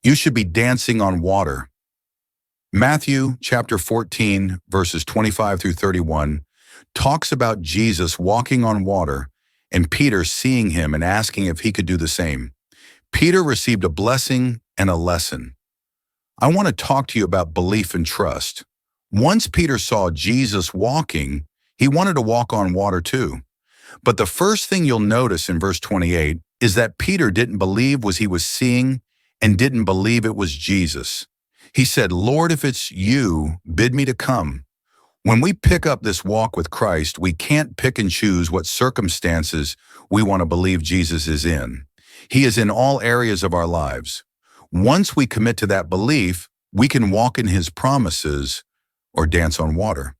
You should be dancing on water. Matthew chapter 14, verses 25 through 31, talks about Jesus walking on water and Peter seeing him and asking if he could do the same. Peter received a blessing and a lesson. I want to talk to you about belief and trust. Once Peter saw Jesus walking, he wanted to walk on water too. But the first thing you'll notice in verse 28 is that Peter didn't believe what he was seeing and didn't believe it was Jesus. He said, "Lord, if it's you, bid me to come." When we pick up this walk with Christ, we can't pick and choose what circumstances we want to believe Jesus is in. He is in all areas of our lives. Once we commit to that belief, we can walk in his promises or dance on water.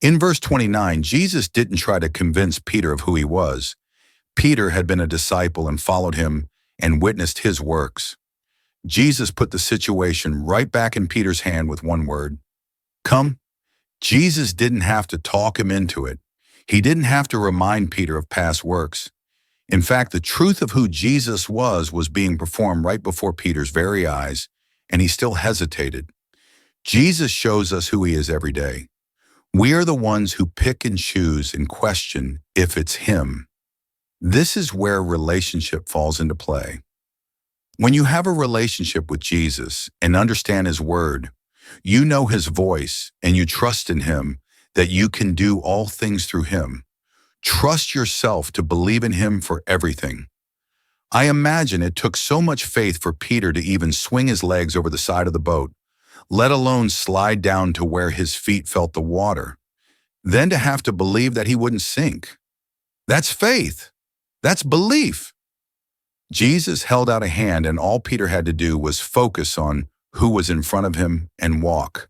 In verse 29, Jesus didn't try to convince Peter of who he was. Peter had been a disciple and followed him and witnessed his works. Jesus put the situation right back in Peter's hand with one word: come. Jesus didn't have to talk him into it. He didn't have to remind Peter of past works. In fact, the truth of who Jesus was being performed right before Peter's very eyes, and he still hesitated. Jesus shows us who he is every day. We are the ones who pick and choose and question if it's him. This is where relationship falls into play. When you have a relationship with Jesus and understand his word, you know his voice and you trust in him that you can do all things through him. Trust yourself to believe in him for everything. I imagine it took so much faith for Peter to even swing his legs over the side of the boat, let alone slide down to where his feet felt the water, then to have to believe that he wouldn't sink. That's faith. That's belief. Jesus held out a hand and all Peter had to do was focus on who was in front of him and walk.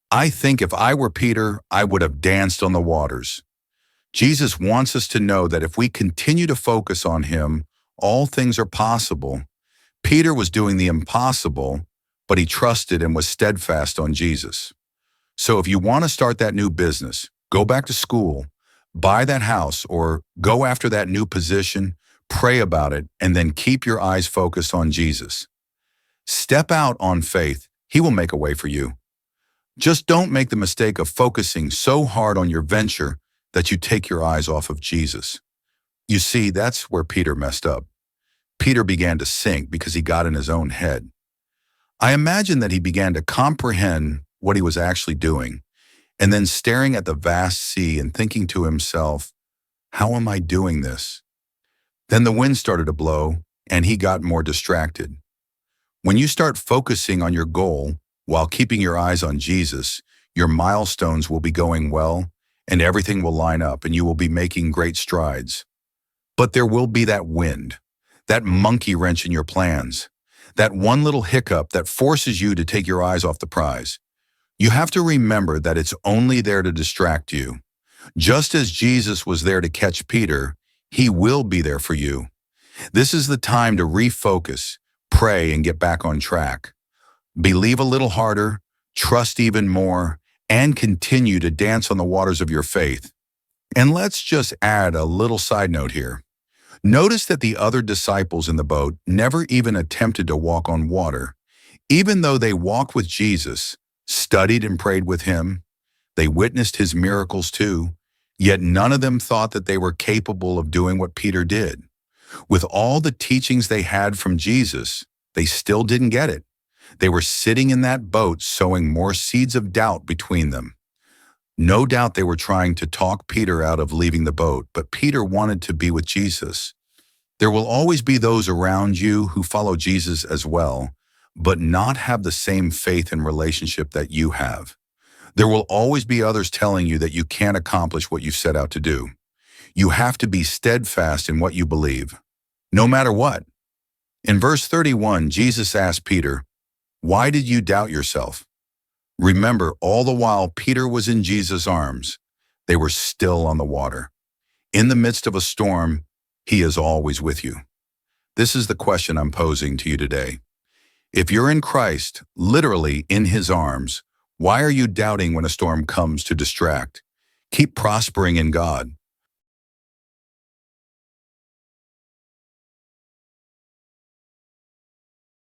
I think if I were Peter, I would have danced on the waters. Jesus wants us to know that if we continue to focus on him, all things are possible. Peter was doing the impossible, but he trusted and was steadfast on Jesus. So if you want to start that new business, go back to school, buy that house, or go after that new position, pray about it, and then keep your eyes focused on Jesus. Step out on faith. He will make a way for you. Just don't make the mistake of focusing so hard on your venture that you take your eyes off of Jesus. You see, that's where Peter messed up. Peter began to sink because he got in his own head. I imagine that he began to comprehend what he was actually doing, and then staring at the vast sea and thinking to himself, how am I doing this? Then the wind started to blow, and he got more distracted. When you start focusing on your goal while keeping your eyes on Jesus, your milestones will be going well, and everything will line up, and you will be making great strides. But there will be that wind, that monkey wrench in your plans, that one little hiccup that forces you to take your eyes off the prize. You have to remember that it's only there to distract you. Just as Jesus was there to catch Peter, he will be there for you. This is the time to refocus, pray, and get back on track. Believe a little harder, trust even more, and continue to dance on the waters of your faith. And let's just add a little side note here. Notice that the other disciples in the boat never even attempted to walk on water. Even though they walked with Jesus, studied and prayed with him, they witnessed his miracles too, yet none of them thought that they were capable of doing what Peter did. With all the teachings they had from Jesus, they still didn't get it. They were sitting in that boat sowing more seeds of doubt between them. No doubt they were trying to talk Peter out of leaving the boat, but Peter wanted to be with Jesus. There will always be those around you who follow Jesus as well, but not have the same faith and relationship that you have. There will always be others telling you that you can't accomplish what you set out to do. You have to be steadfast in what you believe, no matter what. In verse 31, Jesus asked Peter, "Why did you doubt yourself?" Remember, all the while Peter was in Jesus' arms, they were still on the water. In the midst of a storm, he is always with you. This is the question I'm posing to you today. If you're in Christ, literally in his arms, why are you doubting when a storm comes to distract? Keep prospering in God.